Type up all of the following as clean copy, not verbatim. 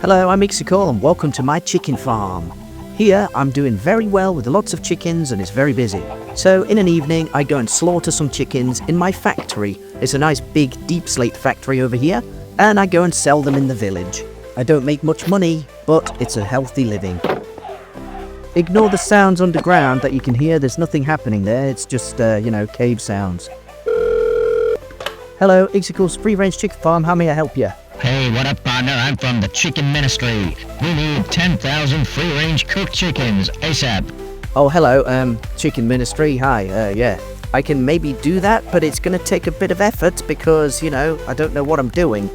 Hello, I'm Ixical and welcome to my chicken farm. Here I'm doing very well with lots of chickens and it's very busy. So in an evening I go and slaughter some chickens in my factory. It's a nice big deep slate factory over here, and I go and sell them in the village. I don't make much money, but it's a healthy living. Ignore the sounds underground that you can hear. There's nothing happening there. It's just, cave sounds. Hello, Ixical's free-range chicken farm. How may I help you? Hey, what up, partner? I'm from the Chicken Ministry. We need 10,000 free-range cooked chickens ASAP. Oh, hello, Chicken Ministry. Hi, yeah. I can maybe do that, but it's going to take a bit of effort because, I don't know what I'm doing.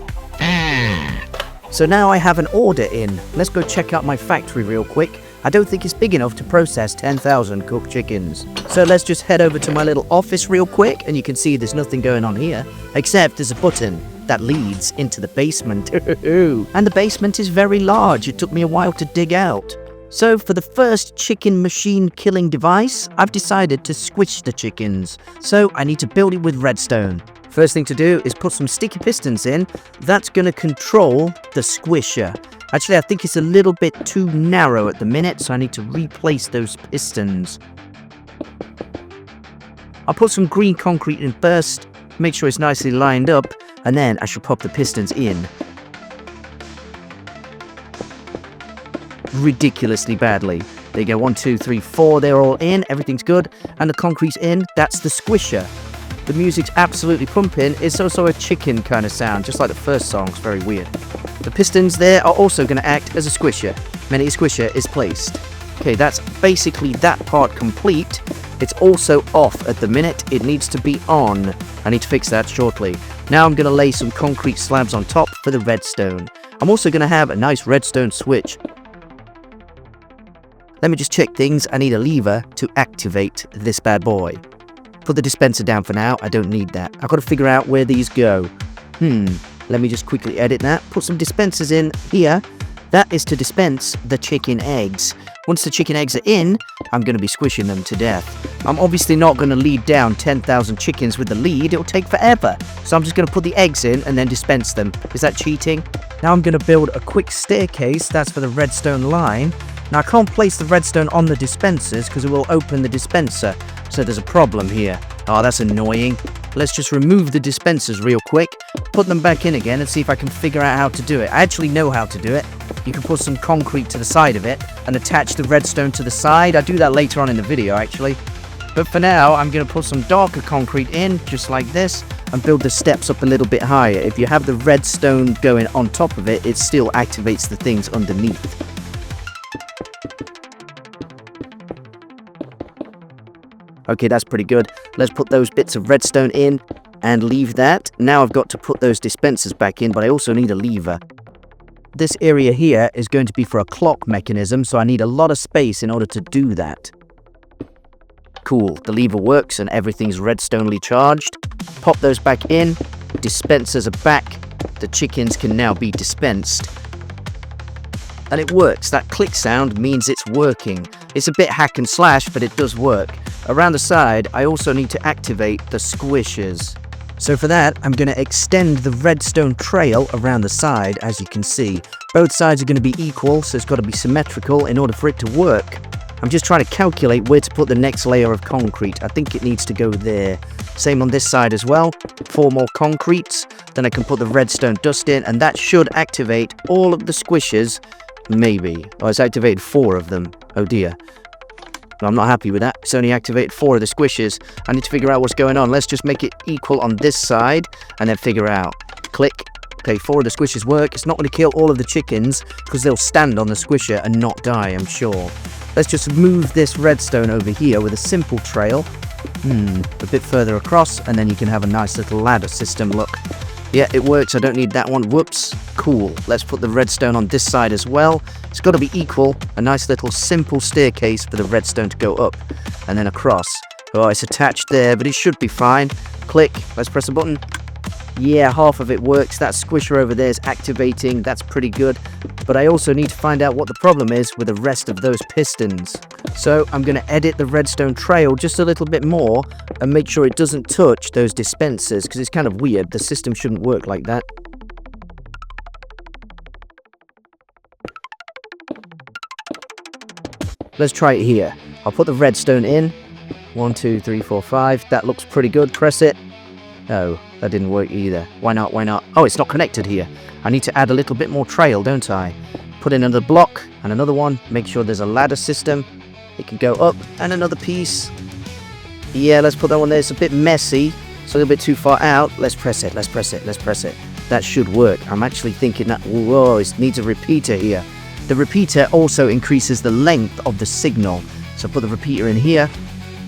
So now I have an order in. Let's go check out my factory real quick. I don't think it's big enough to process 10,000 cooked chickens. So let's just head over to my little office real quick, and you can see there's nothing going on here, except there's a button that leads into the basement. And the basement is very large. It took me a while to dig out. So for the first chicken machine killing device, I've decided to squish the chickens. So I need to build it with redstone. First thing to do is put some sticky pistons in. That's going to control the squisher. Actually, I think it's a little bit too narrow at the minute, so I need to replace those pistons. I'll put some green concrete in first, make sure it's nicely lined up, and then I shall pop the pistons in. Ridiculously badly. There you go, 1, 2, 3, 4, they're all in, everything's good, and the concrete's in. That's the squisher. The music's absolutely pumping. It's also a chicken kind of sound, just like the first song. It's very weird. The pistons there are also going to act as a squisher. When a squisher is placed. Okay, that's basically that part complete. It's also off at the minute. It needs to be on. I need to fix that shortly. Now I'm going to lay some concrete slabs on top for the redstone. I'm also going to have a nice redstone switch. Let me just check things. I need a lever to activate this bad boy. Put the dispenser down for now. I don't need that. I've got to figure out where these go. Let me just quickly edit that. Put some dispensers in here. That is to dispense the chicken eggs. Once the chicken eggs are in, I'm going to be squishing them to death. I'm obviously not going to lead down 10,000 chickens with the lead. It'll take forever. So I'm just going to put the eggs in and then dispense them. Is that cheating? Now I'm going to build a quick staircase. That's for the redstone line. Now I can't place the redstone on the dispensers because it will open the dispenser. So there's a problem here. Oh, that's annoying. Let's just remove the dispensers real quick, put them back in again and see if I can figure out how to do it. I actually know how to do it. You can put some concrete to the side of it and attach the redstone to the side. I'll do that later on in the video actually. But for now, I'm going to put some darker concrete in, just like this, and build the steps up a little bit higher. If you have the redstone going on top of it, it still activates the things underneath. Okay, that's pretty good. Let's put those bits of redstone in and leave that. Now I've got to put those dispensers back in, but I also need a lever. This area here is going to be for a clock mechanism, so I need a lot of space in order to do that. Cool, the lever works and everything's redstonely charged. Pop those back in. Dispensers are back. The chickens can now be dispensed. And it works. That click sound means it's working. It's a bit hack and slash, but it does work. Around the side, I also need to activate the squishers. So for that, I'm going to extend the redstone trail around the side, as you can see. Both sides are going to be equal, so it's got to be symmetrical in order for it to work. I'm just trying to calculate where to put the next layer of concrete. I think it needs to go there. Same on this side as well. 4 more concretes. Then I can put the redstone dust in, and that should activate all of the squishers. Maybe. Oh, it's activated 4 of them. Oh dear. I'm not happy with that. It's only activated 4 of the squishers. I need to figure out what's going on. Let's just make it equal on this side and then figure out. Click. Okay, 4 of the squishers work. It's not going to kill all of the chickens because they'll stand on the squisher and not die, I'm sure. Let's just move this redstone over here with a simple trail. A bit further across, and then you can have a nice little ladder system look. Yeah, it works. I don't need that one. Whoops. Cool. Let's put the redstone on this side as well. It's got to be equal. A nice little simple staircase for the redstone to go up and then across. Oh, it's attached there, but it should be fine. Click. Let's press a button. Yeah, half of it works. That squisher over there is activating. That's pretty good. But I also need to find out what the problem is with the rest of those pistons. So I'm going to edit the redstone trail just a little bit more and make sure it doesn't touch those dispensers because it's kind of weird. The system shouldn't work like that. Let's try it here. I'll put the redstone in. 1, 2, 3, 4, 5. That looks pretty good. Press it. Oh, that didn't work either. Why not? Why not? Oh, it's not connected here. I need to add a little bit more trail, don't I? Put in another block and another one. Make sure there's a ladder system. It can go up and another piece. Yeah, let's put that one there. It's a bit messy. It's a little bit too far out. Let's press it. Let's press it. Let's press it. That should work. I'm actually thinking that, whoa, it needs a repeater here. The repeater also increases the length of the signal. So put the repeater in here.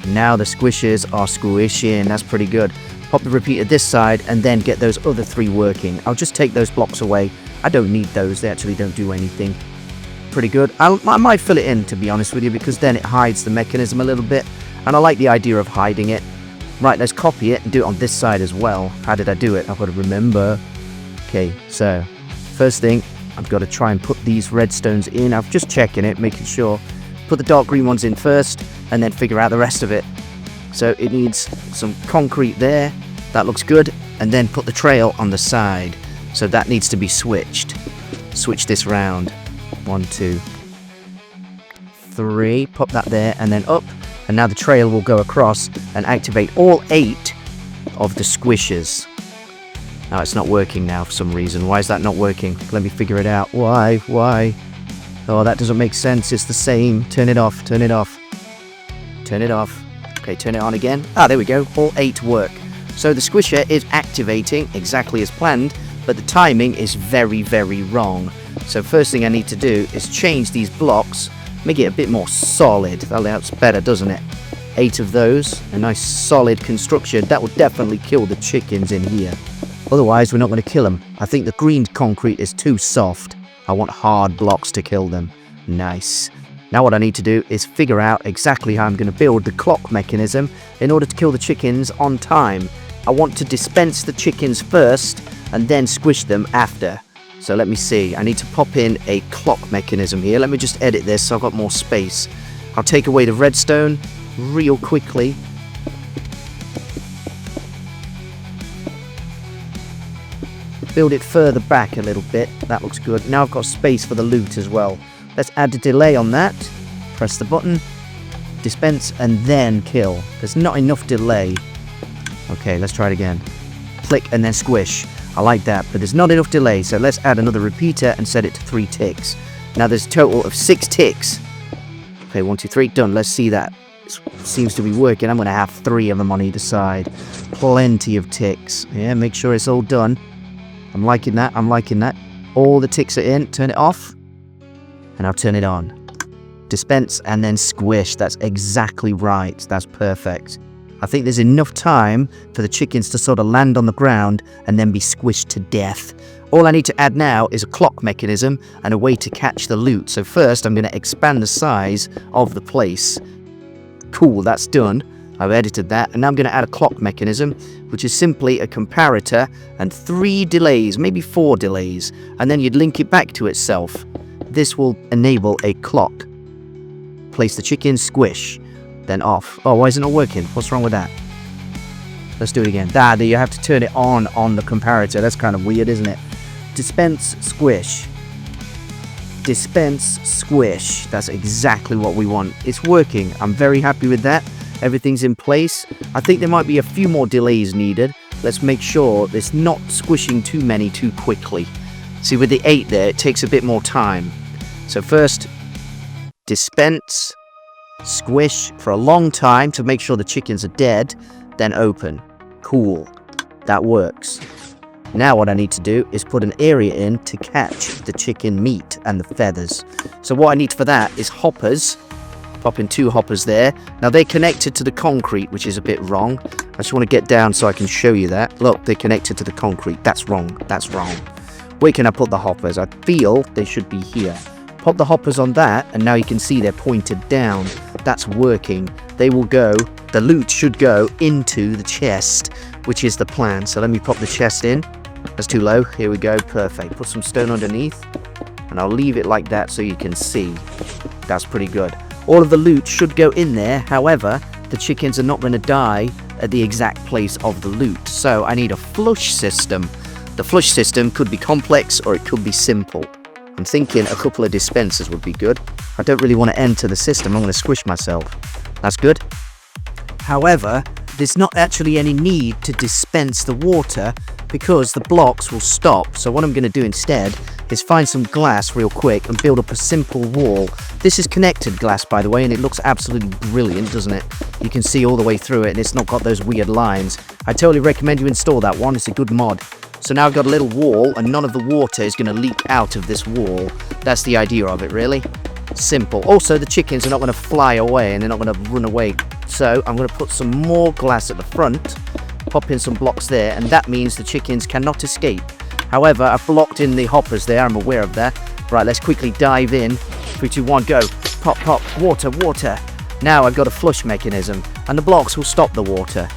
Now the squishers are squishing. That's pretty good. Pop the repeater this side and then get those other 3 working. I'll just take those blocks away. I don't need those. They actually don't do anything. Pretty good. I might fill it in, to be honest with you, because then it hides the mechanism a little bit. And I like the idea of hiding it. Right, let's copy it and do it on this side as well. How did I do it? I've got to remember. Okay, so first thing, I've got to try and put these redstones in. I'm just checking it, making sure. Put the dark green ones in first and then figure out the rest of it. So it needs some concrete there. That looks good. And then put the trail on the side. So that needs to be switched. Switch this round. 1, 2, 3. Pop that there and then up. And now the trail will go across and activate all 8 of the squishers. Now it's not working now for some reason. Why is that not working? Let me figure it out. Why? Why? Oh, that doesn't make sense. It's the same. Turn it off. Turn it off. Turn it off. Okay, turn it on again. Ah, there we go. All 8 work. So the squisher is activating exactly as planned, but the timing is very, very wrong. So first thing I need to do is change these blocks, make it a bit more solid. That looks better, doesn't it? 8 of those. A nice solid construction. That will definitely kill the chickens in here. Otherwise, we're not going to kill them. I think the green concrete is too soft. I want hard blocks to kill them. Nice. Now what I need to do is figure out exactly how I'm going to build the clock mechanism in order to kill the chickens on time. I want to dispense the chickens first and then squish them after. So let me see. I need to pop in a clock mechanism here. Let me just edit this so I've got more space. I'll take away the redstone real quickly. Build it further back a little bit. That looks good. Now I've got space for the loot as well. Let's add a delay on that. Press the button. Dispense and then kill. There's not enough delay. Okay, let's try it again. Click and then squish. I like that, but there's not enough delay, so let's add another repeater and set it to 3 ticks. Now there's a total of 6 ticks. Okay, 1, 2, 3, done. Let's see that. It seems to be working. I'm going to have 3 of them on either side. Plenty of ticks. Yeah, make sure it's all done. I'm liking that. I'm liking that. All the ticks are in. Turn it off. And I'll turn it on. Dispense and then squish. That's exactly right. That's perfect. I think there's enough time for the chickens to sort of land on the ground and then be squished to death. All I need to add now is a clock mechanism and a way to catch the loot. So first I'm going to expand the size of the place. Cool, that's done. I've edited that, and now I'm going to add a clock mechanism, which is simply a comparator and 3 delays, maybe 4 delays, and then you'd link it back to itself. This will enable a clock. Place the chicken, squish, then off. Oh, why is it not working? What's wrong with that? Let's do it again. There you have to turn it on the comparator. That's kind of weird, isn't it? Dispense, squish. Dispense, squish. That's exactly what we want. It's working. I'm very happy with that. Everything's in place. I think there might be a few more delays needed. Let's make sure it's not squishing too many too quickly. See, with the 8 there, it takes a bit more time. So first, dispense, squish for a long time to make sure the chickens are dead, then open. Cool. That works. Now what I need to do is put an area in to catch the chicken meat and the feathers. So what I need for that is hoppers. Pop in 2 hoppers there. Now they're connected to the concrete, which is a bit wrong. I just want to get down so I can show you that. Look, they're connected to the concrete. That's wrong. That's wrong. Where can I put the hoppers? I feel they should be here. Pop the hoppers on that, and now you can see they're pointed down. That's working. They will go, the loot should go into the chest, which is the plan. So let me pop the chest in. That's too low. Here we go. Perfect. Put some stone underneath, and I'll leave it like that so you can see. That's pretty good. All of the loot should go in there. However, the chickens are not going to die at the exact place of the loot. So I need a flush system. The flush system could be complex or it could be simple. I'm thinking a couple of dispensers would be good. I don't really want to enter the system. I'm going to squish myself. That's good. However, there's not actually any need to dispense the water because the blocks will stop. So what I'm going to do instead is find some glass real quick and build up a simple wall. This is connected glass, by the way, and it looks absolutely brilliant, doesn't it? You can see all the way through it, and it's not got those weird lines. I totally recommend you install that one. It's a good mod. So now I've got a little wall, and none of the water is going to leak out of this wall. That's the idea of it, really. Simple. Also, the chickens are not going to fly away, and they're not going to run away. So I'm going to put some more glass at the front, pop in some blocks there, and that means the chickens cannot escape. However, I've blocked in the hoppers there. I'm aware of that. Right, let's quickly dive in. 3, 2, 1, go. Pop, pop. Water, water. Now I've got a flush mechanism, and the blocks will stop the water.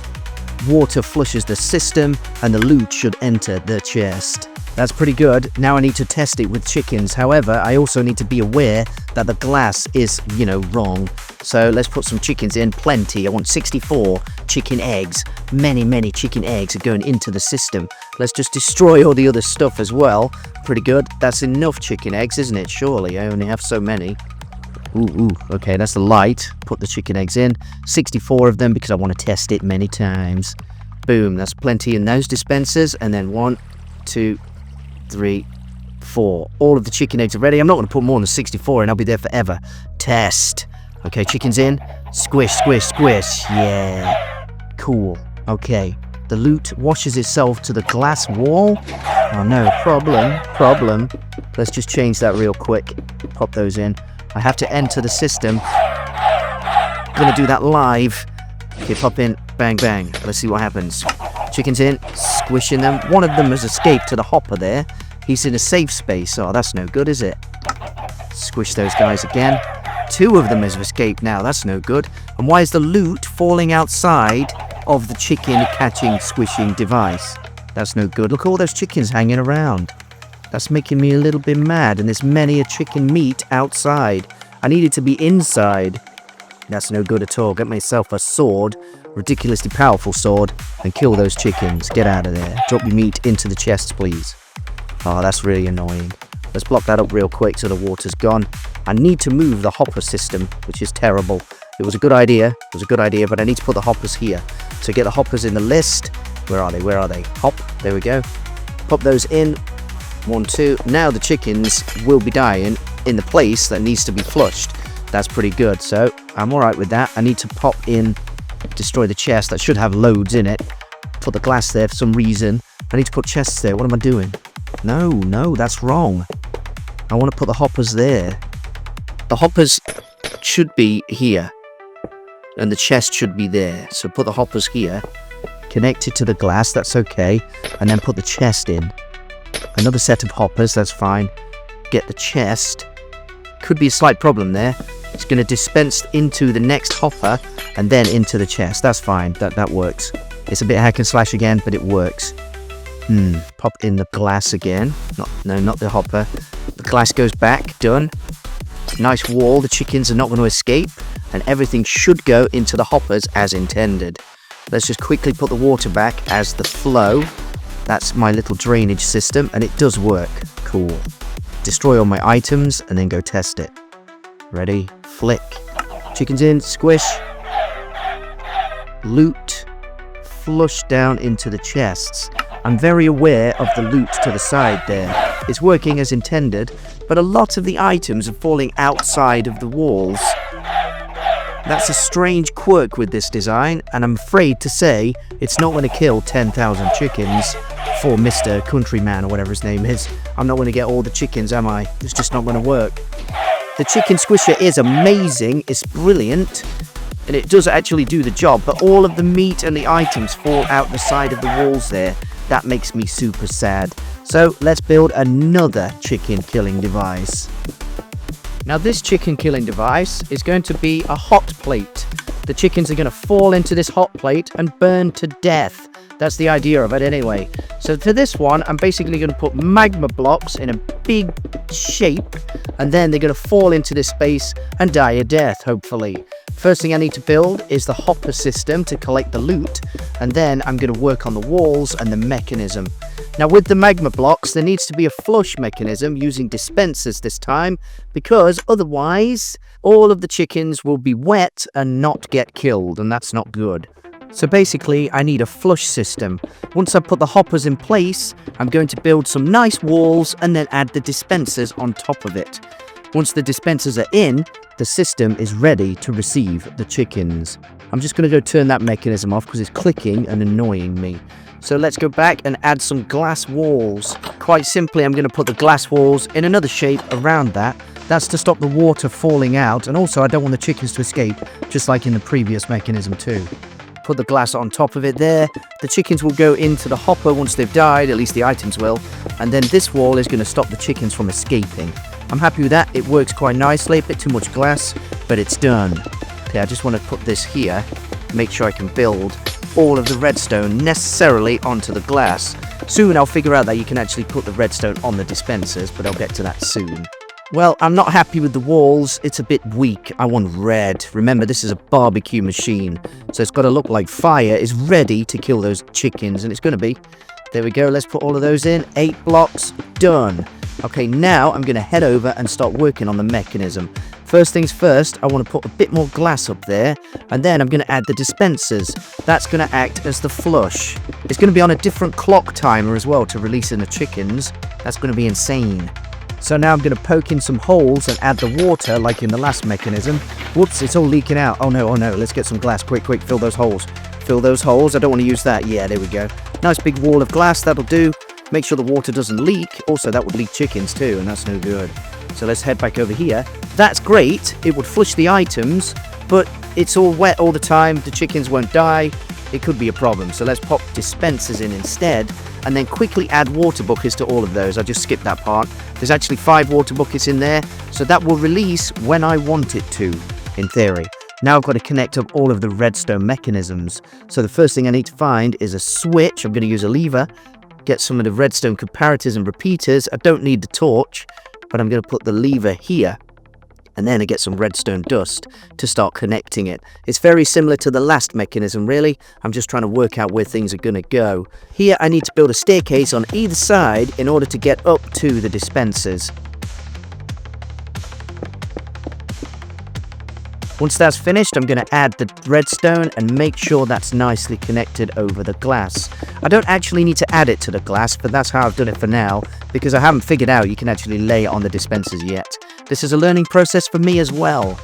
Water flushes the system, and the loot should enter the chest. That's pretty good. Now I need to test it with chickens. However, I also need to be aware that the glass is, wrong. So let's put some chickens in. Plenty. I want 64 chicken eggs. Many chicken eggs are going into the system. Let's just destroy all the other stuff as well. Pretty good. That's enough chicken eggs, isn't it? Surely. I only have so many. Ooh. Okay, that's the light. Put the chicken eggs in. 64 of them because I want to test it many times. Boom. That's plenty in those dispensers. And then 1, 2, 3, 4. All of the chicken eggs are ready. I'm not going to put more than 64 in. I'll be there forever. Test. Okay, chickens in. Squish, squish, squish. Yeah. Cool. Okay. The loot washes itself to the glass wall. Oh no, problem. Let's just change that real quick. Pop those in. I have to enter the system. I'm going to do that live. Okay, pop in. Bang, bang. Let's see what happens. Chickens in. Squishing them. One of them has escaped to the hopper there. He's in a safe space. Oh, that's no good, is it? Squish those guys again. 2 of them have escaped now. That's no good. And why is the loot falling outside of the chicken catching squishing device? That's no good. Look at all those chickens hanging around. That's making me a little bit mad. And there's many a chicken meat outside. I need it to be inside. That's no good at all. Get myself a sword. Ridiculously powerful sword. And kill those chickens. Get out of there. Drop your meat into the chests, please. Oh, that's really annoying. Let's block that up real quick so the water's gone. I need to move the hopper system, which is terrible. It was a good idea. But I need to put the hoppers here. So get the hoppers in the list. Where are they? Hop. There we go. Pop those in. 1, 2. Now the chickens will be dying in the place that needs to be flushed. That's pretty good. So I'm alright with that. I need to pop in, destroy the chest. That should have loads in it. Put the glass there for some reason. I need to put chests there. What am I doing? No, that's wrong. I want to put the hoppers there. The hoppers should be here. And the chest should be there. So put the hoppers here. Connect it to the glass, that's okay. And then put the chest in. Another set of hoppers, that's fine. Get the chest. Could be a slight problem there. It's going to dispense into the next hopper and then into the chest. That's fine, that works. It's a bit hack and slash again, but it works. Pop in the glass again. Not the hopper. The glass goes back, done. Nice wall, the chickens are not going to escape. And everything should go into the hoppers as intended. Let's just quickly put the water back as the flow. That's my little drainage system, and it does work. Cool. Destroy all my items, and then go test it. Ready? Flick. Chickens in, squish. Loot. Flush down into the chests. I'm very aware of the loot to the side there. It's working as intended, but a lot of the items are falling outside of the walls. That's a strange quirk with this design, and I'm afraid to say it's not going to kill 10,000 chickens for Mr. Countryman or whatever his name is. I'm not going to get all the chickens, am I? It's just not going to work. The chicken squisher is amazing, it's brilliant, and it does actually do the job, but all of the meat and the items fall out the side of the walls there. That makes me super sad. So let's build another chicken killing device. Now this chicken killing device is going to be a hot plate. The chickens are going to fall into this hot plate and burn to death. That's the idea of it anyway. So for this one, I'm basically going to put magma blocks in a big shape, and then they're going to fall into this space and die a death, hopefully. First thing I need to build is the hopper system to collect the loot, and then I'm going to work on the walls and the mechanism. Now with the magma blocks, there needs to be a flush mechanism using dispensers this time, because otherwise all of the chickens will be wet and not get killed, and that's not good. So basically, I need a flush system. Once I put the hoppers in place, I'm going to build some nice walls and then add the dispensers on top of it. Once the dispensers are in, the system is ready to receive the chickens. I'm just going to go turn that mechanism off because it's clicking and annoying me. So let's go back and add some glass walls. Quite simply, I'm going to put the glass walls in another shape around that. That's to stop the water falling out, and also I don't want the chickens to escape, just like in the previous mechanism too. Put the glass on top of it there. The chickens will go into the hopper once they've died, at least the items will, and then this wall is going to stop the chickens from escaping. I'm happy with that. It works quite nicely. A bit too much glass, but it's done. Okay, I just want to put this here, make sure I can build all of the redstone necessarily onto the glass. Soon I'll figure out that you can actually put the redstone on the dispensers, but I'll get to that soon. Well, I'm not happy with the walls. It's a bit weak. I want red. Remember, this is a barbecue machine, so it's got to look like fire is ready to kill those chickens, and it's going to be. There we go. Let's put all of those in. 8 blocks. Done. Okay, now I'm going to head over and start working on the mechanism. First things first, I want to put a bit more glass up there, and then I'm going to add the dispensers. That's going to act as the flush. It's going to be on a different clock timer as well to release in the chickens. That's going to be insane. So now I'm going to poke in some holes and add the water like in the last mechanism. Whoops, it's all leaking out. Oh no, let's get some glass. Quick, fill those holes. Fill those holes. I don't want to use that. Yeah, there we go. Nice big wall of glass, that'll do. Make sure the water doesn't leak. Also, that would leak chickens too, and that's no good. So let's head back over here. That's great. It would flush the items, but it's all wet all the time. The chickens won't die. It could be a problem. So let's pop dispensers in instead, and then quickly add water buckets to all of those. I just skipped that part. There's actually 5 water buckets in there, so that will release when I want it to, in theory. Now I've got to connect up all of the redstone mechanisms. So the first thing I need to find is a switch. I'm going to use a lever, get some of the redstone comparators and repeaters. I don't need the torch, but I'm going to put the lever here, and then I get some redstone dust to start connecting it. It's very similar to the last mechanism, really. I'm just trying to work out where things are going to go. Here I need to build a staircase on either side in order to get up to the dispensers. Once that's finished, I'm going to add the redstone and make sure that's nicely connected over the glass. I don't actually need to add it to the glass, but that's how I've done it for now, because I haven't figured out you can actually lay it on the dispensers yet. This is a learning process for me as well.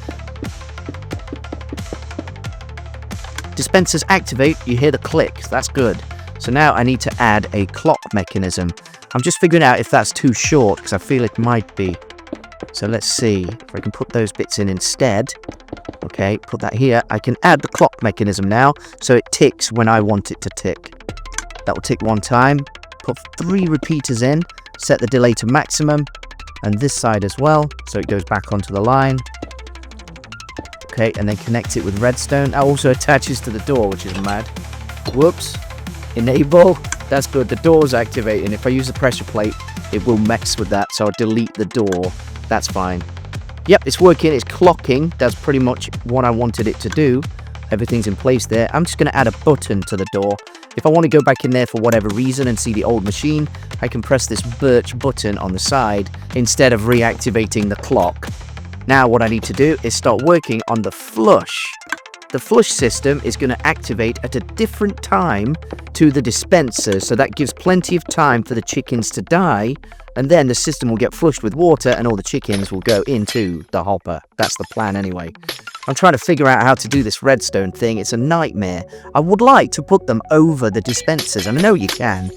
Dispensers activate, you hear the click, that's good. So now I need to add a clock mechanism. I'm just figuring out if that's too short, because I feel it might be. So let's see if I can put those bits in instead. Okay, put that here. I can add the clock mechanism now, so it ticks when I want it to tick. That will tick 1 time. Put 3 repeaters in, set the delay to maximum, and this side as well, so it goes back onto the line. Okay, and then connect it with redstone. That also attaches to the door, which is mad. Whoops. Enable. That's good. The door's activating. If I use the pressure plate, it will mess with that, so I'll delete the door. That's fine. Yep, it's working. It's clocking. That's pretty much what I wanted it to do. Everything's in place there. I'm just going to add a button to the door. If I want to go back in there for whatever reason and see the old machine, I can press this birch button on the side instead of reactivating the clock. Now what I need to do is start working on the flush. The flush system is going to activate at a different time to the dispenser, so that gives plenty of time for the chickens to die, and then the system will get flushed with water and all the chickens will go into the hopper. That's the plan anyway. I'm trying to figure out how to do this redstone thing. It's a nightmare. I would like to put them over the dispensers, and I know you can.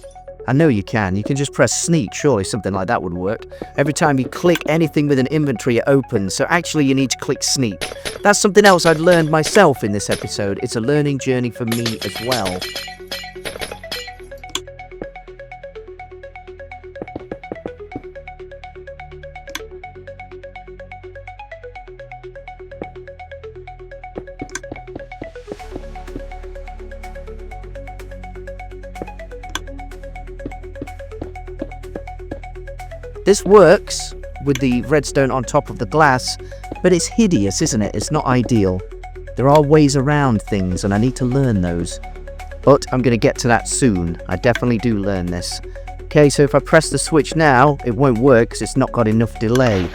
You can just press sneak. Surely something like that would work. Every time you click anything with an inventory, it opens. So actually you need to click sneak. That's something else I've learned myself in this episode. It's a learning journey for me as well. This works with the redstone on top of the glass, but it's hideous, isn't it? It's not ideal. There are ways around things, and I need to learn those. But I'm going to get to that soon. I definitely do learn this. Okay, so if I press the switch now, it won't work because it's not got enough delay.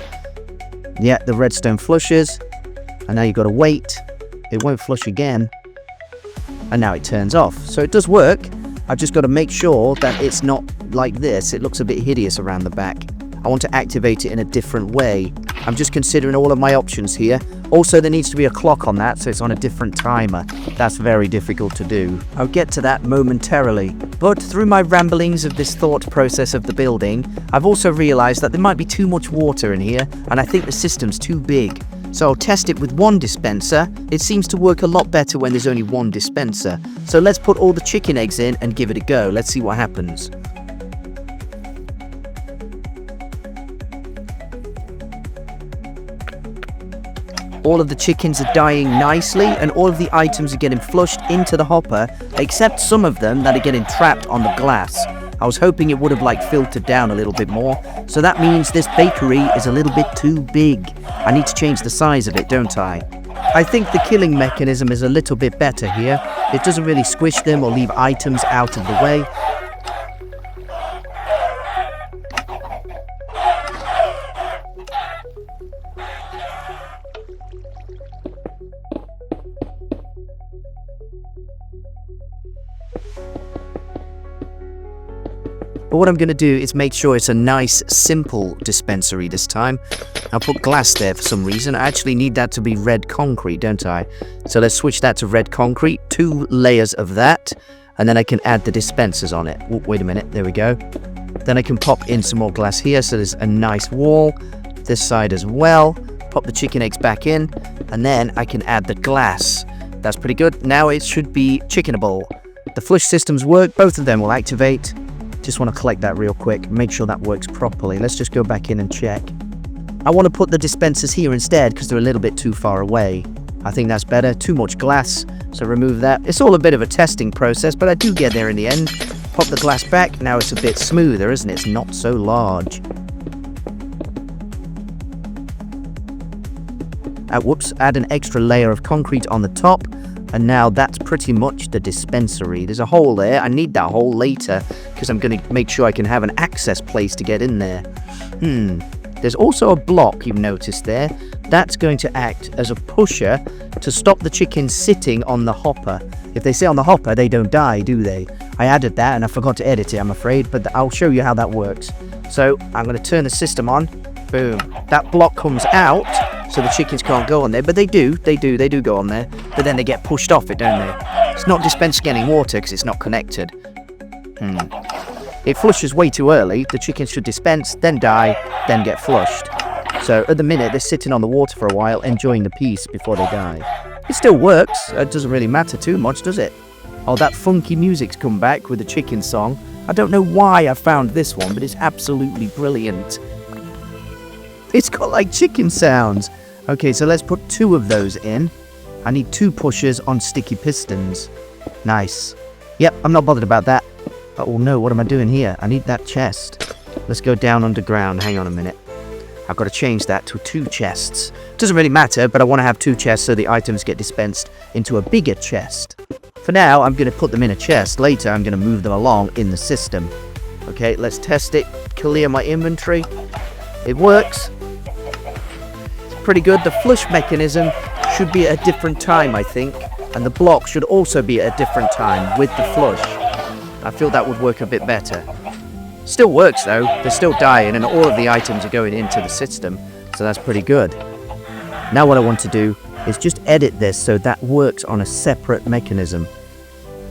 Yeah, the redstone flushes, and now you've got to wait. It won't flush again, and now it turns off. So it does work. I've just got to make sure that it's not like this. It looks a bit hideous around the back. I want to activate it in a different way. I'm just considering all of my options here. Also, there needs to be a clock on that, so it's on a different timer. That's very difficult to do. I'll get to that momentarily. But through my ramblings of this thought process of the building, I've also realized that there might be too much water in here, and I think the system's too big. So I'll test it with one dispenser. It seems to work a lot better when there's only one dispenser. So let's put all the chicken eggs in and give it a go. Let's see what happens. All of the chickens are dying nicely, and all of the items are getting flushed into the hopper, except some of them that are getting trapped on the glass. I was hoping it would have filtered down a little bit more, so that means this bakery is a little bit too big. I need to change the size of it, don't I? I think the killing mechanism is a little bit better here. It doesn't really squish them or leave items out of the way. But what I'm going to do is make sure it's a nice, simple dispensary this time. I'll put glass there for some reason. I actually need that to be red concrete, don't I? So let's switch that to red concrete. 2 layers of that. And then I can add the dispensers on it. Oh, wait a minute. There we go. Then I can pop in some more glass here. So there's a nice wall. This side as well. Pop the chicken eggs back in. And then I can add the glass. That's pretty good. Now it should be chickenable. The flush systems work. Both of them will activate. Just want to collect that real quick, make sure that works properly. Let's just go back in and check. I want to put the dispensers here instead because they're a little bit too far away. I think that's better. Too much glass, so remove that. It's all a bit of a testing process, but I do get there in the end. Pop the glass back. Now it's a bit smoother, isn't it? It's not so large. Whoops, add an extra layer of concrete on the top. And now that's pretty much the dispensary. There's a hole there. I need that hole later because I'm going to make sure I can have an access place to get in there. There's also a block you've noticed there. That's going to act as a pusher to stop the chickens sitting on the hopper. If they sit on the hopper, they don't die, do they? I added that and I forgot to edit it, I'm afraid, but I'll show you how that works. So I'm going to turn the system on. Boom. That block comes out. So the chickens can't go on there, but they do go on there, but then they get pushed off it, don't they? It's not dispensing any water because it's not connected. It flushes way too early. The chickens should dispense, then die, then get flushed. So at the minute, they're sitting on the water for a while, enjoying the peace before they die. It still works. It doesn't really matter too much, does it? Oh, that funky music's come back with the chicken song. I don't know why I found this one, but it's absolutely brilliant. It's got chicken sounds. Okay, so let's put 2 of those in. I need 2 pushers on sticky pistons. Nice. Yep, I'm not bothered about that. Oh no, what am I doing here? I need that chest. Let's go down underground. Hang on a minute. I've got to change that to 2 chests. Doesn't really matter, but I want to have 2 chests so the items get dispensed into a bigger chest. For now, I'm going to put them in a chest. Later, I'm going to move them along in the system. Okay, let's test it. Clear my inventory. It works. Pretty good. The flush mechanism should be at a different time, I think, and the block should also be at a different time with the flush. I feel that would work a bit better. Still works though. They're still dying and all of the items are going into the system, so that's pretty good. Now what I want to do is just edit this so that works on a separate mechanism.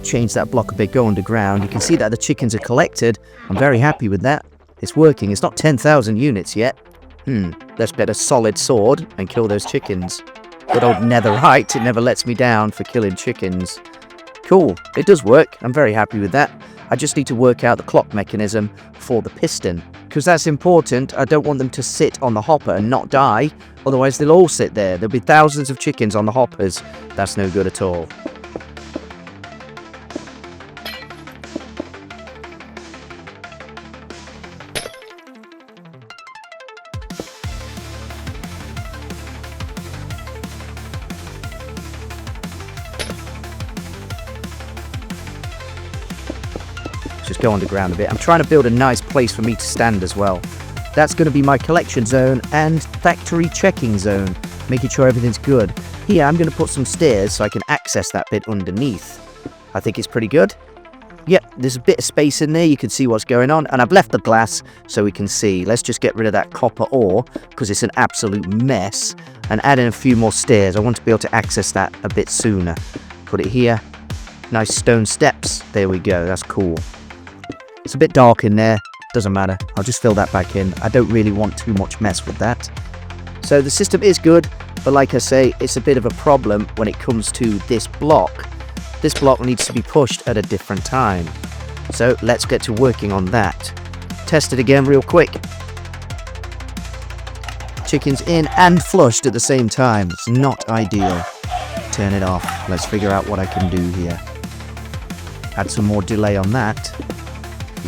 Change that block a bit, go underground. You can see that the chickens are collected. I'm very happy with that. It's working. It's not 10,000 units yet. Let's get a solid sword and kill those chickens. Good old netherite, it never lets me down for killing chickens. Cool, it does work. I'm very happy with that. I just need to work out the clock mechanism for the piston, because that's important. I don't want them to sit on the hopper and not die, otherwise they'll all sit there. There'll be thousands of chickens on the hoppers. That's no good at all. just go underground a bit. I'm trying to build a nice place for me to stand as well. That's going to be my collection zone and factory checking zone, making sure everything's good. Here, I'm going to put some stairs so I can access that bit underneath. I think it's pretty good. Yep, there's a bit of space in there. You can see what's going on. And I've left the glass so we can see. Let's just get rid of that copper ore because it's an absolute mess. And add in a few more stairs. I want to be able to access that a bit sooner. Put it here. Nice stone steps. There we go. That's cool. It's a bit dark in there. Doesn't matter. I'll just fill that back in. I don't really want too much mess with that. So the system is good. But like I say, it's a bit of a problem when it comes to this block. This block needs to be pushed at a different time. So let's get to working on that. Test it again real quick. Chicken's in and flushed at the same time. It's not ideal. Turn it off. Let's figure out what I can do here. Add some more delay on that.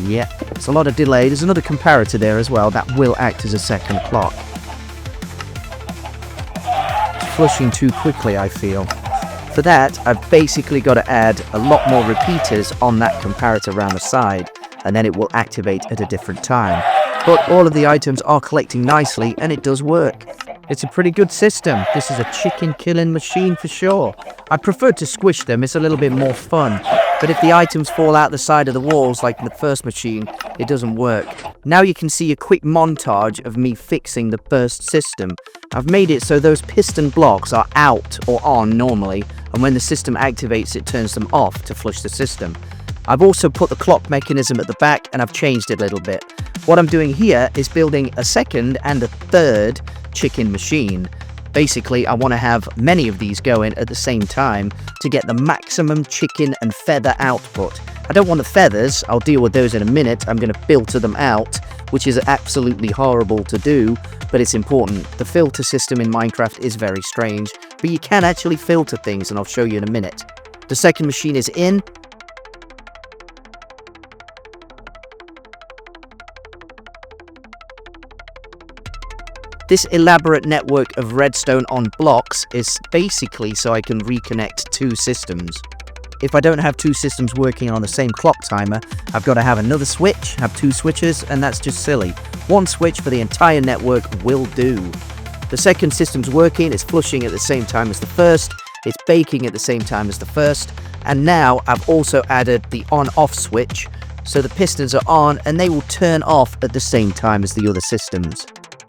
Yeah, it's a lot of delay. There's another comparator there as well. That will act as a second clock. It's flushing too quickly, I feel. For that, I've basically got to add a lot more repeaters on that comparator around the side, and then it will activate at a different time. But all of the items are collecting nicely, and it does work. It's a pretty good system. This is a chicken killing machine for sure. I prefer to squish them, it's a little bit more fun. But if the items fall out the side of the walls like in the first machine, it doesn't work. Now you can see a quick montage of me fixing the first system. I've made it so those piston blocks are out or on normally, and when the system activates it turns them off to flush the system. I've also put the clock mechanism at the back and I've changed it a little bit. What I'm doing here is building a second and a third chicken machine. Basically, I want to have many of these going at the same time to get the maximum chicken and feather output. I don't want the feathers, I'll deal with those in a minute. I'm going to filter them out, which is absolutely horrible to do, but it's important. The filter system in Minecraft is very strange, but you can actually filter things, and I'll show you in a minute. The second machine is in. This elaborate network of redstone on blocks is basically so I can reconnect two systems. If I don't have two systems working on the same clock timer, I've got to have another switch, have two switches, and that's just silly. One switch for the entire network will do. The second system's working, it's flushing at the same time as the first, it's baking at the same time as the first, and now I've also added the on-off switch, so the pistons are on and they will turn off at the same time as the other systems.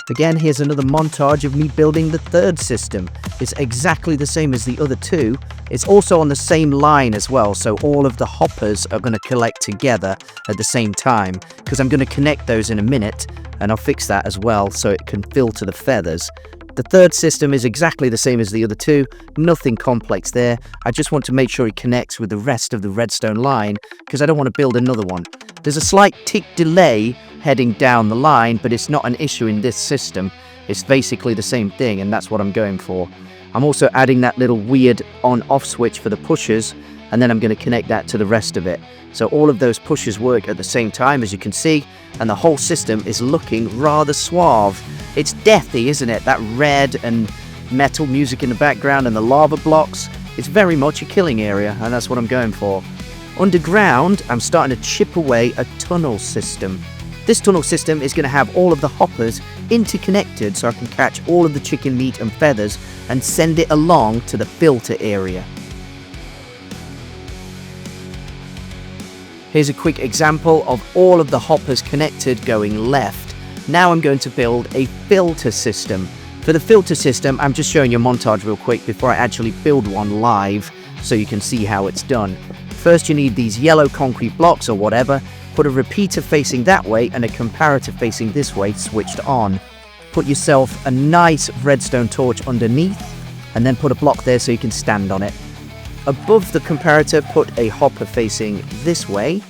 Again, here's another montage of me building the third system. It's exactly the same as the other two. It's also on the same line as well, so all of the hoppers are going to collect together at the same time, because I'm going to connect those in a minute, and I'll fix that as well so it can filter the feathers. The third system is exactly the same as the other two, nothing complex there. I just want to make sure it connects with the rest of the redstone line, because I don't want to build another one. There's a slight tick delay heading down the line, but it's not an issue in this system. It's basically the same thing, and that's what I'm going for. I'm also adding that little weird on-off switch for the pushers, and then I'm going to connect that to the rest of it. So all of those pushers work at the same time, as you can see, and the whole system is looking rather suave. It's deathy, isn't it? That red and metal music in the background and the lava blocks. It's very much a killing area, and that's what I'm going for. Underground, I'm starting to chip away a tunnel system. This tunnel system is going to have all of the hoppers interconnected so I can catch all of the chicken meat and feathers and send it along to the filter area. Here's a quick example of all of the hoppers connected going left. Now I'm going to build a filter system. For the filter system, I'm just showing you a montage real quick before I actually build one live so you can see how it's done. First, you need these yellow concrete blocks or whatever. Put a repeater facing that way and a comparator facing this way switched on. Put yourself a nice redstone torch underneath and then put a block there so you can stand on it. Above the comparator, put a hopper facing this way,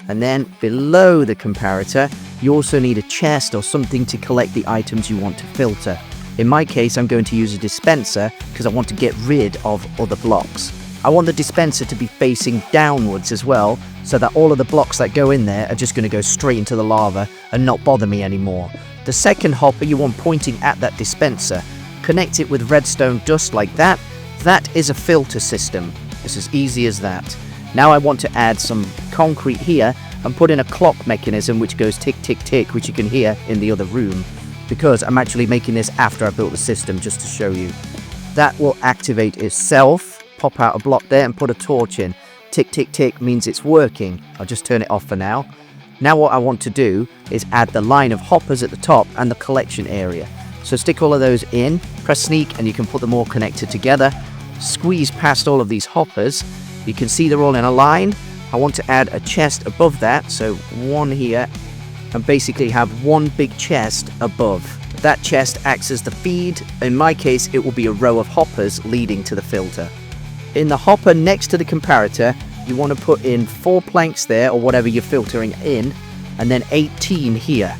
and then below the comparator you also need a chest or something to collect the items you want to filter. In my case, I'm going to use a dispenser because I want to get rid of other blocks. I want the dispenser to be facing downwards as well, so that all of the blocks that go in there are just going to go straight into the lava and not bother me anymore. The second hopper you want pointing at that dispenser. Connect it with redstone dust like that. That is a filter system. It's as easy as that. Now I want to add some concrete here and put in a clock mechanism which goes tick, tick, tick, which you can hear in the other room, because I'm actually making this after I built the system, just to show you. That will activate itself. Pop out a block there and put a torch in. Tick, tick, tick means it's working. I'll just turn it off for now. Now what I want to do is add the line of hoppers at the top and the collection area. So stick all of those in, press sneak, and you can put them all connected together. Squeeze past all of these hoppers. You can see they're all in a line. I want to add a chest above that, so one here, and basically have one big chest above. That chest acts as the feed. In my case, it will be a row of hoppers leading to the filter. In the hopper next to the comparator, you want to put in 4 planks there, or whatever you're filtering in, and then 18 here.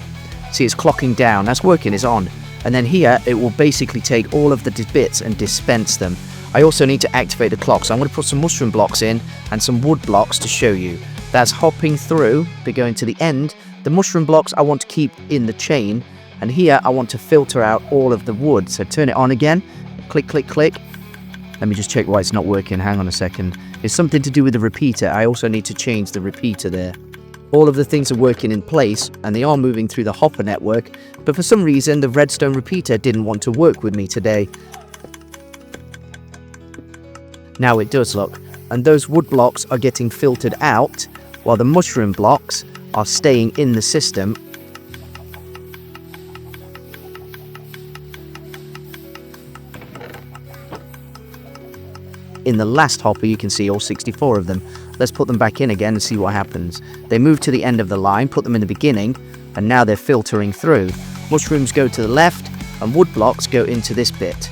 See, it's clocking down. That's working, it's on. And then here, it will basically take all of the bits and dispense them. I also need to activate the clock, so I'm going to put some mushroom blocks in and some wood blocks to show you. That's hopping through. They're going to the end. The mushroom blocks I want to keep in the chain, and here I want to filter out all of the wood. So turn it on again. Click, click, click. Let me just check why it's not working. Hang on a second. It's something to do with the repeater. I also need to change the repeater there. All of the things are working in place, and they are moving through the hopper network, but for some reason the redstone repeater didn't want to work with me today. Now it does, look. And those wood blocks are getting filtered out, while the mushroom blocks are staying in the system. In the last hopper, you can see all 64 of them. Let's put them back in again and see what happens. They move to the end of the line, put them in the beginning, and now they're filtering through. Mushrooms go to the left, and wood blocks go into this bit.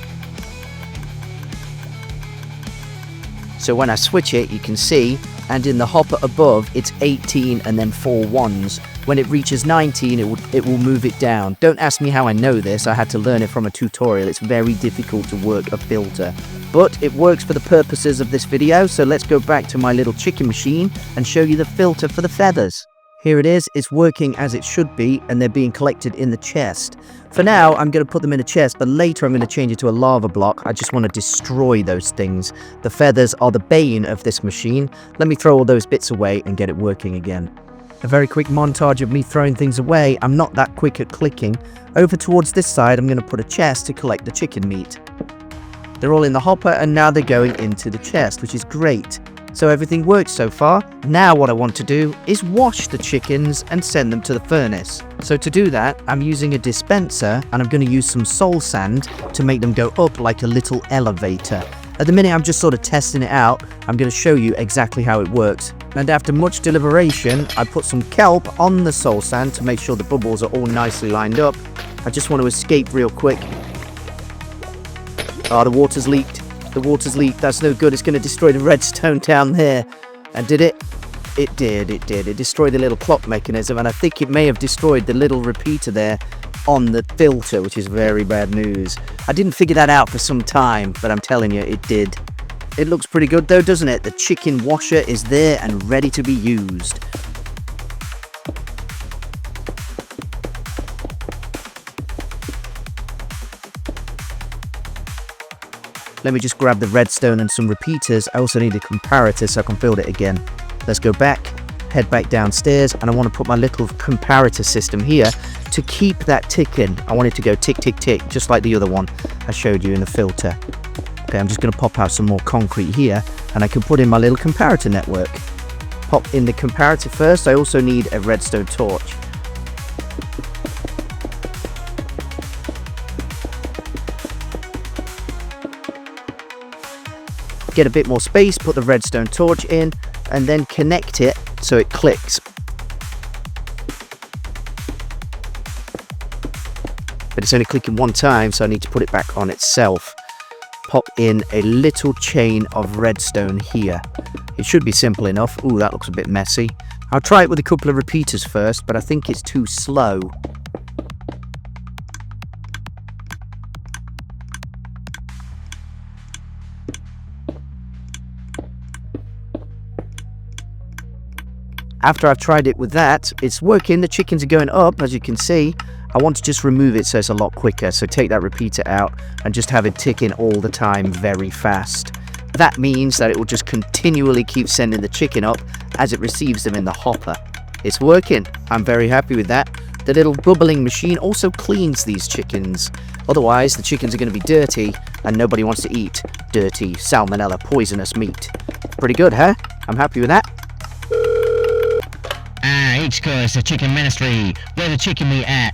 So when I switch it, you can see, and in the hopper above, it's 18 and then 4 ones. When it reaches 19, it will move it down. Don't ask me how I know this. I had to learn it from a tutorial. It's very difficult to work a filter, but it works for the purposes of this video. So let's go back to my little chicken machine and show you the filter for the feathers. Here it is. It's working as it should be, and they're being collected in the chest. For now, I'm going to put them in a chest, but later I'm going to change it to a lava block. I just want to destroy those things. The feathers are the bane of this machine. Let me throw all those bits away and get it working again. A very quick montage of me throwing things away. I'm not that quick at clicking. Over towards this side, I'm going to put a chest to collect the chicken meat. They're all in the hopper, and now they're going into the chest, which is great. So everything works so far. Now what I want to do is wash the chickens and send them to the furnace. So to do that, I'm using a dispenser, and I'm going to use some soul sand to make them go up like a little elevator. At the minute, I'm just sort of testing it out. I'm going to show you exactly how it works. And after much deliberation, I put some kelp on the soul sand to make sure the bubbles are all nicely lined up. I just want to escape real quick. Oh, the water's leaked. The water's leaked. That's no good. It's going to destroy the redstone down there. And did it? It did. It did. It destroyed the little clock mechanism, and I think it may have destroyed the little repeater there on the filter, which is very bad news. I didn't figure that out for some time, but I'm telling you, it did. It looks pretty good though, doesn't it? The chicken washer is there and ready to be used. Let me just grab the redstone and some repeaters. I also need a comparator so I can build it again. Let's go back, head back downstairs, and I want to put my little comparator system here to keep that ticking. I want it to go tick, tick, tick, just like the other one I showed you in the filter. Okay, I'm just going to pop out some more concrete here, and I can put in my little comparator network. Pop in the comparator first. I also need a redstone torch. Get a bit more space, put the redstone torch in, and then connect it so it clicks. But it's only clicking one time, so I need to put it back on itself. Pop in a little chain of redstone here. It should be simple enough. Ooh, that looks a bit messy. I'll try it with a couple of repeaters first, but I think it's too slow. After I've tried it with that, it's working. The chickens are going up, as you can see. I want to just remove it so it's a lot quicker. So take that repeater out and just have it ticking all the time very fast. That means that it will just continually keep sending the chicken up as it receives them in the hopper. It's working. I'm very happy with that. The little bubbling machine also cleans these chickens. Otherwise, the chickens are going to be dirty, and nobody wants to eat dirty, salmonella, poisonous meat. Pretty good, huh? I'm happy with that. H-Core, it's the Chicken Ministry. Where the chicken meat at?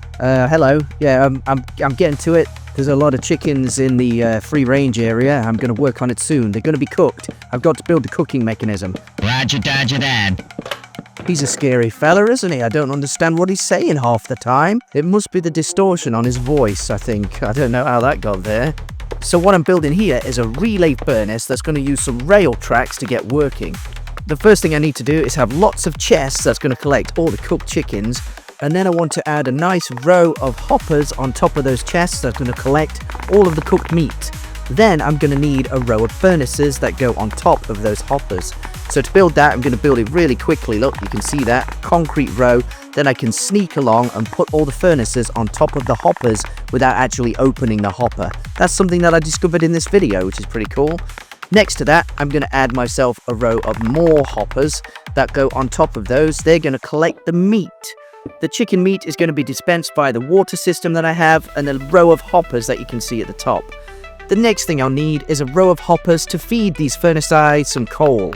Hello. Yeah, I'm getting to it. There's a lot of chickens in the free range area. I'm going to work on it soon. They're going to be cooked. I've got to build the cooking mechanism. Roger, Dodger, Dad. He's a scary fella, isn't he? I don't understand what he's saying half the time. It must be the distortion on his voice, I think. I don't know how that got there. So what I'm building here is a relay furnace that's going to use some rail tracks to get working. The first thing I need to do is have lots of chests that's going to collect all the cooked chickens, and then I want to add a nice row of hoppers on top of those chests that's going to collect all of the cooked meat. Then I'm going to need a row of furnaces that go on top of those hoppers. So to build that, I'm going to build it really quickly. Look, you can see that concrete row. Then I can sneak along and put all the furnaces on top of the hoppers without actually opening the hopper. That's something that I discovered in this video, which is pretty cool. Next to that, I'm going to add myself a row of more hoppers that go on top of those. They're going to collect the meat. The chicken meat is going to be dispensed by the water system that I have and the row of hoppers that you can see at the top. The next thing I'll need is a row of hoppers to feed these furnaces some coal.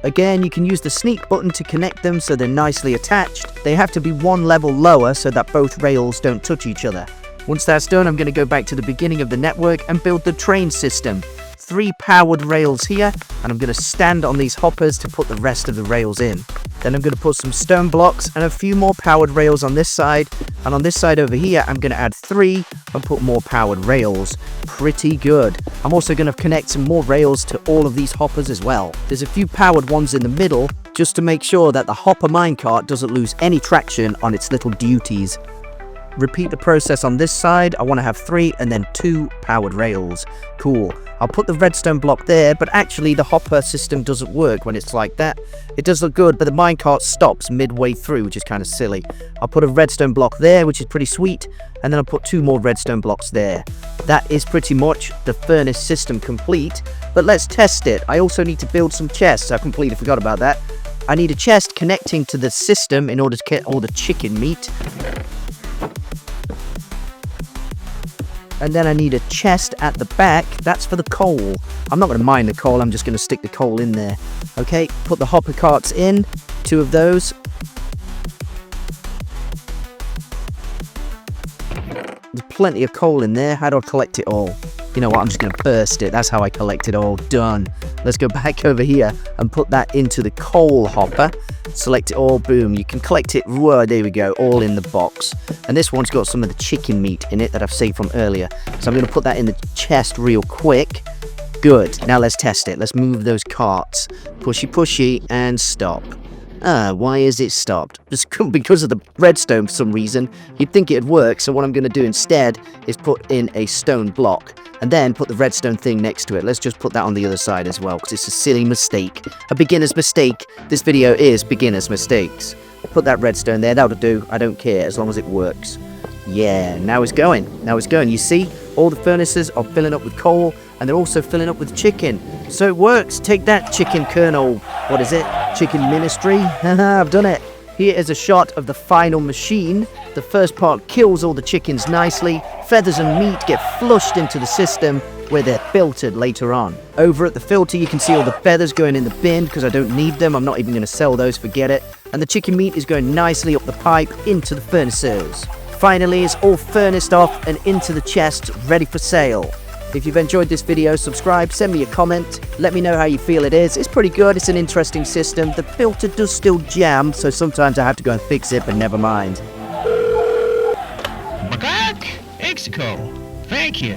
Again, you can use the sneak button to connect them so they're nicely attached. They have to be one level lower so that both rails don't touch each other. Once that's done, I'm going to go back to the beginning of the network and build the train system. 3 powered rails here, and I'm going to stand on these hoppers to put the rest of the rails in. Then I'm going to put some stone blocks and a few more powered rails on this side, and on this side over here I'm going to add 3 and put more powered rails. Pretty good. I'm also going to connect some more rails to all of these hoppers as well. There's a few powered ones in the middle just to make sure that the hopper minecart doesn't lose any traction on its little duties. Repeat the process on this side. I want to have 3 and then 2 powered rails. Cool. I'll put the redstone block there, but actually the hopper system doesn't work when it's like that. It does look good, but the minecart stops midway through, which is kind of silly. I'll put a redstone block there, which is pretty sweet, and then I'll put 2 more redstone blocks there. That is pretty much the furnace system complete, but let's test it. I also need to build some chests. I completely forgot about that. I need a chest connecting to the system in order to get all the chicken meat. And then I need a chest at the back. That's for the coal. I'm not going to mine the coal. I'm just going to stick the coal in there. Okay, put the hopper carts in. 2 of those. There's plenty of coal in there. How do I collect it all? You know what? I'm just going to burst it. That's how I collect it all. Done. Let's go back over here and put that into the coal hopper. Select it all. Boom. You can collect it. Whoa, there we go. All in the box. And this one's got some of the chicken meat in it that I've saved from earlier. So I'm going to put that in the chest real quick. Good. Now let's test it. Let's move those carts. Pushy, pushy, and stop. Why is it stopped? Just because of the redstone for some reason. You'd think it'd work, so what I'm going to do instead is put in a stone block and then put the redstone thing next to it. Let's just put that on the other side as well, because it's a silly mistake. A beginner's mistake. This video is beginner's mistakes. Put that redstone there. That'll do. I don't care as long as it works. Yeah, now it's going. Now it's going. You see, all the furnaces are filling up with coal, and they're also filling up with chicken. So it works. Take that, chicken kernel. What is it? Chicken ministry? Haha, I've done it. Here is a shot of the final machine. The first part kills all the chickens nicely. Feathers and meat get flushed into the system where they're filtered later on. Over at the filter, you can see all the feathers going in the bin because I don't need them. I'm not even going to sell those, forget it. And the chicken meat is going nicely up the pipe into the furnaces. Finally, it's all furnace off and into the chest, ready for sale. If you've enjoyed this video, subscribe, send me a comment, let me know how you feel it is. It's pretty good, it's an interesting system. The filter does still jam, so sometimes I have to go and fix it, but never mind. Thank you.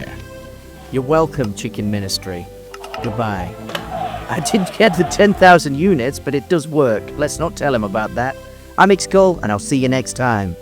You're welcome, Chicken Ministry. Goodbye. I didn't get the 10,000 units, but it does work. Let's not tell him about that. I'm Xkull, and I'll see you next time.